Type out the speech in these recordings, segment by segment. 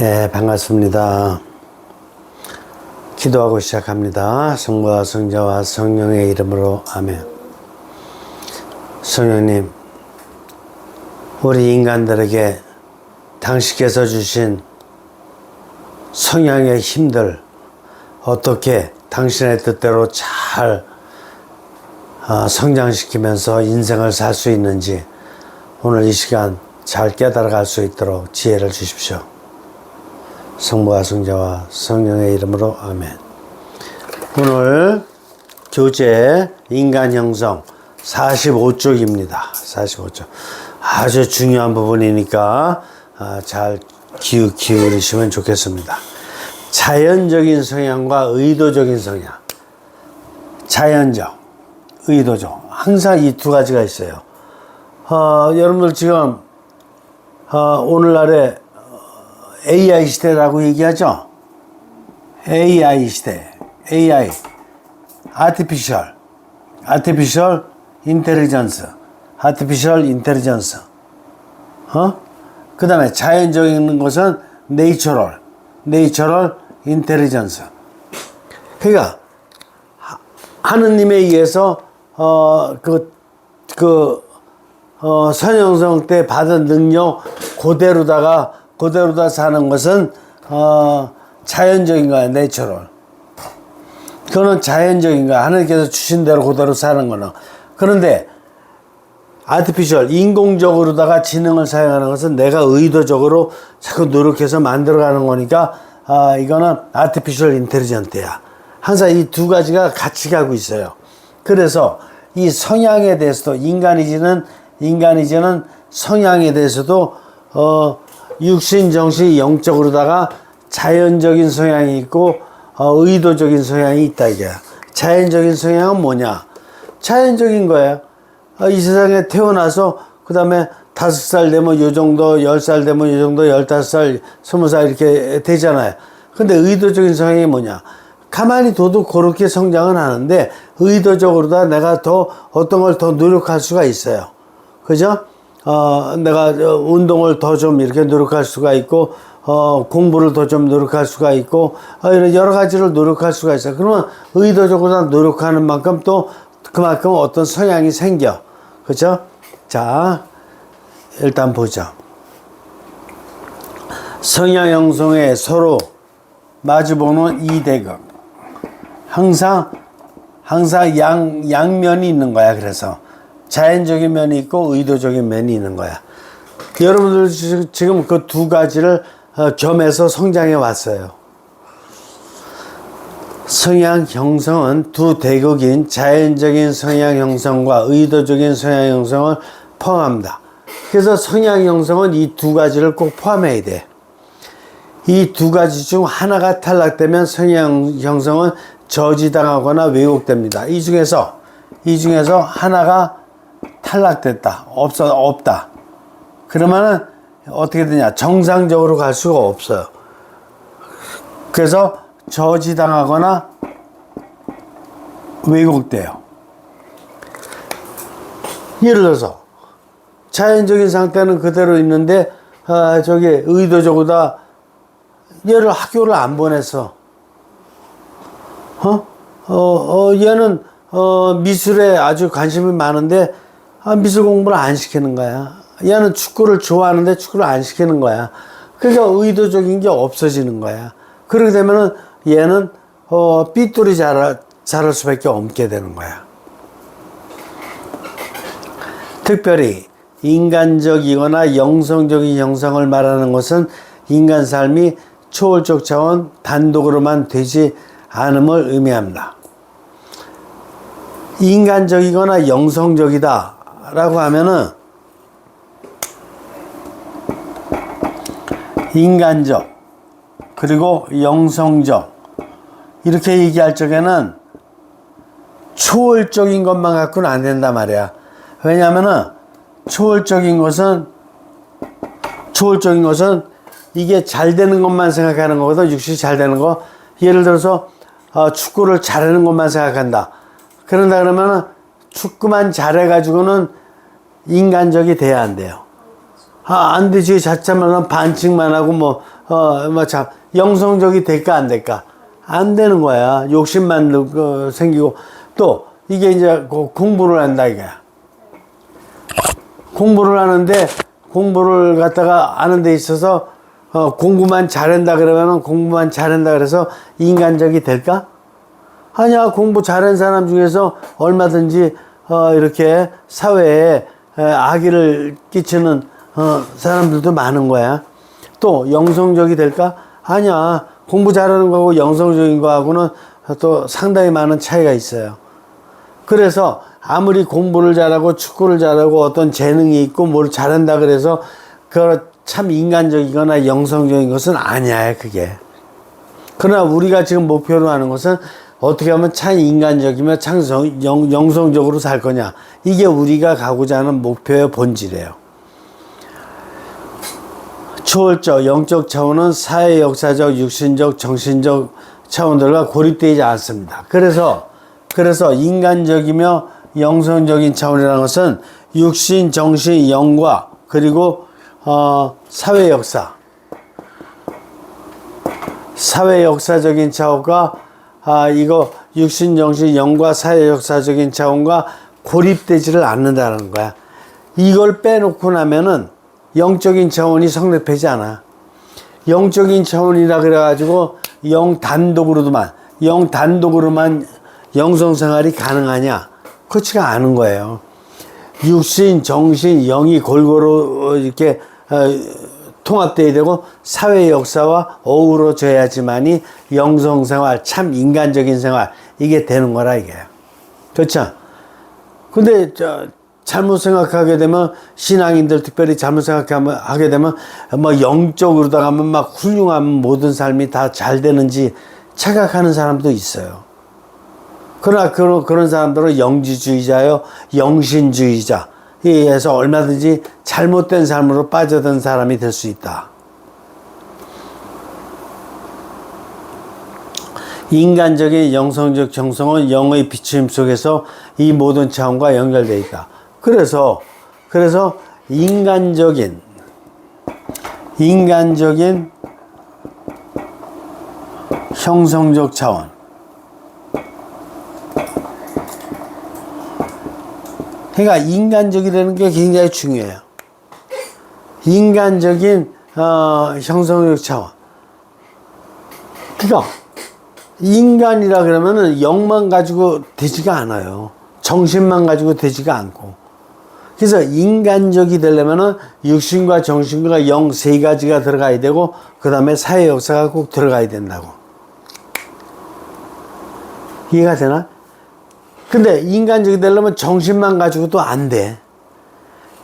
예, 반갑습니다. 기도하고 시작합니다. 성부와 성자와 성령의 이름으로 아멘. 성령님, 우리 인간들에게 당신께서 주신 성향의 힘들 어떻게 당신의 뜻대로 잘 성장시키면서 인생을 살 수 있는지 오늘 이 시간 잘 깨달아갈 수 있도록 지혜를 주십시오. 성부와 성자와 성령의 이름으로 아멘. 오늘 교재 인간 형성 45쪽입니다. 45쪽. 아주 중요한 부분이니까 잘 기울이시면 좋겠습니다. 자연적인 성향과 의도적인 성향. 자연적, 의도적. 항상 이 두 가지가 있어요. 여러분들 지금 오늘날에 AI 시대라고 얘기하죠. AI 시대, AI, Artificial Intelligence, 그 다음에 자연적인 것은 Natural Intelligence. 그러니까 하느님에 의해서 선형성 때 받은 능력 그대로다 사는 것은 자연적인 거야. 내추럴. 그거는 자연적인 거야. 하나님께서 주신 대로 그대로 사는 거는. 그런데 아티피셜, 인공적으로다가 지능을 사용하는 것은 내가 의도적으로 자꾸 노력해서 만들어가는 거니까 이거는 아티피셜 인텔리전트야. 항상 이 두 가지가 같이 가고 있어요. 그래서 이 성향에 대해서도 인간이지는 성향에 대해서도 육신, 정신, 영적으로다가 자연적인 성향이 있고 의도적인 성향이 있다 이게. 자연적인 성향은 뭐냐? 자연적인 거예요. 이 세상에 태어나서 그 다음에 5살 되면 요 정도, 10살 되면 요 정도, 15살, 20살 이렇게 되잖아요. 근데 의도적인 성향이 뭐냐? 가만히 둬도 그렇게 성장은 하는데 의도적으로다 내가 더 어떤 걸 더 노력할 수가 있어요. 그죠? 내가 운동을 더 좀 이렇게 노력할 수가 있고, 공부를 더 좀 노력할 수가 있고, 이런 여러 가지를 노력할 수가 있어요. 그러면 의도적으로 노력하는 만큼 또 그만큼 어떤 성향이 생겨. 그죠? 자, 일단 보죠. 성향 형성에 서로 마주보는 이대극. 항상 양면이 있는 거야. 그래서. 자연적인 면이 있고 의도적인 면이 있는 거야. 여러분들 지금 그 두 가지를 겸해서 성장해 왔어요. 성향 형성은 두 대극인 자연적인 성향 형성과 의도적인 성향 형성을 포함합니다. 그래서 성향 형성은 이 두 가지를 꼭 포함해야 돼. 이 두 가지 중 하나가 탈락되면 성향 형성은 저지당하거나 왜곡됩니다. 이 중에서 하나가 탈락됐다. 없다. 그러면은 어떻게 되냐? 정상적으로 갈 수가 없어요. 그래서 저지당하거나 왜곡돼요. 예를 들어서 자연적인 상태는 그대로 있는데 의도적으로 얘를 학교를 안 보냈어. 얘는 미술에 아주 관심이 많은데 미술 공부를 안 시키는 거야. 얘는 축구를 좋아하는데 축구를 안 시키는 거야. 그러니까 의도적인 게 없어지는 거야. 그렇게 되면은 얘는 삐뚤이 자랄 수밖에 없게 되는 거야. 특별히 인간적이거나 영성적인 형성을 말하는 것은 인간 삶이 초월적 차원 단독으로만 되지 않음을 의미합니다. 인간적이거나 영성적이다 라고 하면은 인간적 그리고 영성적 이렇게 얘기할 적에는 초월적인 것만 갖고는 안 된단 말이야. 왜냐하면은 초월적인 것은 이게 잘 되는 것만 생각하는 거거든. 육신이 잘 되는 거. 예를 들어서 축구를 잘하는 것만 생각한다. 그런다 그러면은 축구만 잘해가지고는 인간적이 돼야 안 돼요. 안 되지. 자칫하면 반칙만 하고 참, 영성적이 될까, 안 될까? 안 되는 거야. 욕심만 생기고. 또, 이게 이제 공부를 한다, 이거야. 공부를 하는데, 공부를 갖다가 하는 데 있어서, 공부만 잘한다 그러면은 공부만 잘한다 그래서 인간적이 될까? 아니야. 공부 잘한 사람 중에서 얼마든지, 이렇게 사회에 악의를 끼치는, 사람들도 많은 거야. 또, 영성적이 될까? 아니야. 공부 잘하는 거하고 영성적인 거하고는 또 상당히 많은 차이가 있어요. 그래서 아무리 공부를 잘하고 축구를 잘하고 어떤 재능이 있고 뭘 잘한다 그래서 그 참 인간적이거나 영성적인 것은 아니야, 그게. 그러나 우리가 지금 목표로 하는 것은 어떻게 하면 참 인간적이며 참 영성적으로 살 거냐. 이게 우리가 가고자 하는 목표의 본질이에요. 초월적, 영적 차원은 사회 역사적, 육신적, 정신적 차원들과 고립되지 않습니다. 그래서 인간적이며 영성적인 차원이라는 것은 육신, 정신, 영과 그리고 사회 역사, 사회 역사적인 차원과 이거 육신, 정신, 영과 사회 역사적인 차원과 고립되지를 않는다는 거야. 이걸 빼놓고 나면은 영적인 차원이 성립하지 않아. 영적인 차원이라 그래가지고 영 단독으로만 영성생활이 가능하냐? 그렇지가 않은 거예요. 육신, 정신, 영이 골고루 이렇게 통합돼야 되고 사회 역사와 어우러져야지만이 영성생활, 참 인간적인 생활 이게 되는 거라 이게. 그렇죠? 근데 잘못 생각하게 되면 신앙인들 특별히 잘못 생각하게 되면 뭐 영적으로다가 하면 막 훌륭한 모든 삶이 다 잘 되는지 착각하는 사람도 있어요. 그러나 그런 사람들은 영지주의자요, 영신주의자. 에서 얼마든지 잘못된 삶으로 빠져든 사람이 될 수 있다. 인간적인 영성적 정성은 영의 비추임 속에서 이 모든 차원과 연결되어 있다. 그래서 인간적인 형성적 차원. 그러니까 인간적이라는 게 굉장히 중요해요. 인간적인 형성적 차원. 그러니까 인간이라 그러면은 영만 가지고 되지가 않아요. 정신만 가지고 되지가 않고. 그래서 인간적이 되려면은 육신과 정신과 영 세 가지가 들어가야 되고 그 다음에 사회 역사가 꼭 들어가야 된다고. 이해가 되나? 근데 인간적이 되려면 정신만 가지고도 안 돼.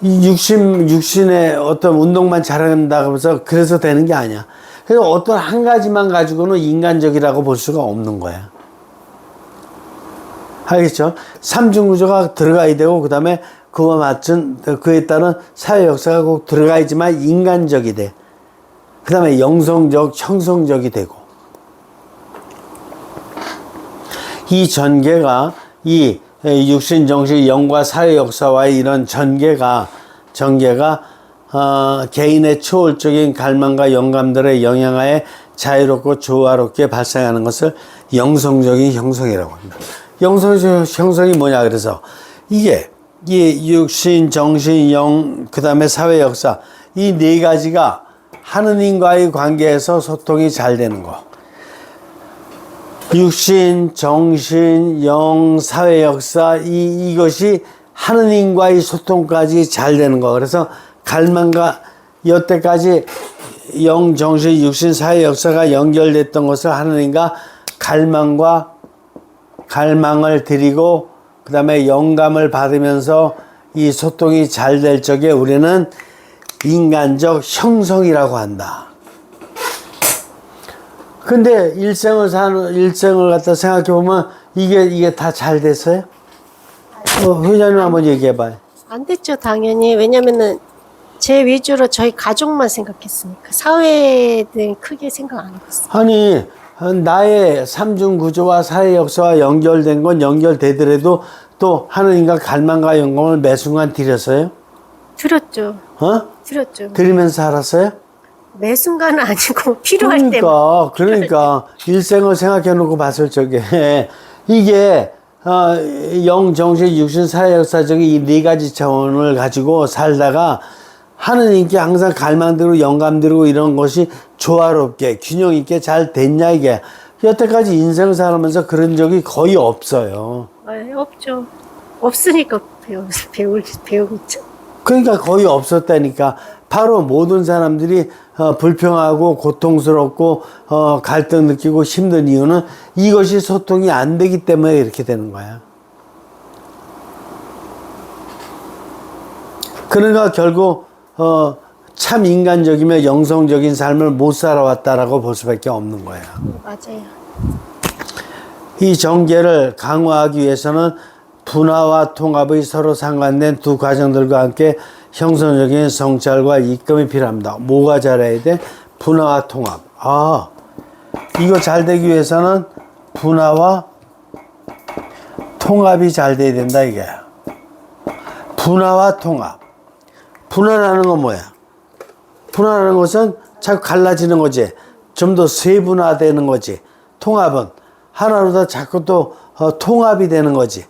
이 육신의 어떤 운동만 잘한다고 하면서 그래서 되는 게 아니야. 그래서 어떤 한 가지만 가지고는 인간적이라고 볼 수가 없는 거야. 알겠죠? 삼중구조가 들어가야 되고, 그 다음에 그와 맞춘, 그에 따른 사회 역사가 꼭 들어가야지만 인간적이 돼. 그 다음에 영성적, 형성적이 되고. 이 전개가, 이 육신, 정신, 영과 사회 역사와의 이런 전개가, 개인의 초월적인 갈망과 영감들의 영향하에 자유롭고 조화롭게 발생하는 것을 영성적인 형성이라고 합니다. 영성적 형성이 뭐냐, 그래서 이게 육신, 정신, 영, 그 다음에 사회 역사, 이 네 가지가 하느님과의 관계에서 소통이 잘 되는 거. 육신, 정신, 영, 사회 역사, 이것이 하느님과의 소통까지 잘 되는 거. 그래서 갈망과 여태까지 영, 정신, 육신, 사회 역사가 연결됐던 것을 하느님과 갈망을 드리고 그 다음에 영감을 받으면서 이 소통이 잘 될 적에 우리는 인간적 형성이라고 한다. 근데 일생을 갖다 생각해 보면 이게 다 잘 됐어요? 회장님 한번 얘기해 봐요. 안 됐죠, 당연히. 왜냐면은 제 위주로 저희 가족만 생각했으니까 사회에 대해 크게 생각 안 해봤어요. 아니, 나의 삼중 구조와 사회 역사와 연결된 건 연결되더라도 또 하느님과 갈망과 영감을 매 순간 드렸어요? 들었죠. 어? 들었죠. 드리면서 살았어요? 매 순간은 아니고 필요할 때만. 그러니까 일생을 생각해 놓고 봤을 적에 이게 영, 정신, 육신, 사회, 역사적인 이 네 가지 차원을 가지고 살다가 하느님께 항상 갈망들고 영감들고 이런 것이 조화롭게 균형 있게 잘 됐냐 이게. 여태까지 인생을 살면서 그런 적이 거의 없어요. 네, 없죠. 없으니까 배우겠죠. 그러니까 거의 없었다니까. 바로 모든 사람들이 불평하고 고통스럽고 갈등 느끼고 힘든 이유는 이것이 소통이 안 되기 때문에 이렇게 되는 거야. 그러니까 결국 참 인간적이며 영성적인 삶을 못 살아왔다라고 볼 수밖에 없는 거야. 맞아요. 이 정계를 강화하기 위해서는 분화와 통합의 서로 상관된 두 과정들과 함께 형성적인 성찰과 입금이 필요합니다. 뭐가 잘해야 돼? 분화와 통합. 이거 잘 되기 위해서는 분화와 통합이 잘 돼야 된다 이게. 분화와 통합. 분화라는 건 뭐야? 분화라는 것은 자꾸 갈라지는 거지. 좀 더 세분화되는 거지. 통합은 하나로 다 자꾸 또 통합이 되는 거지.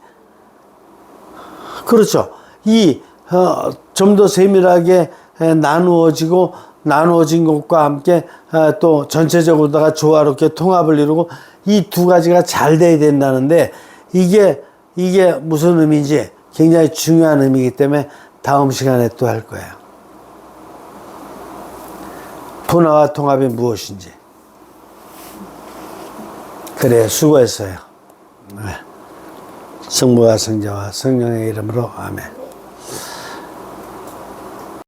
그렇죠. 좀 더 세밀하게 나누어진 것과 함께 또 전체적으로다가 조화롭게 통합을 이루고 이 두 가지가 잘 돼야 된다는데 이게 무슨 의미인지 굉장히 중요한 의미이기 때문에 다음 시간에 또 할 거예요. 분화와 통합이 무엇인지. 그래, 수고했어요. 네. 성부와 성자와 성령의 이름으로 아멘.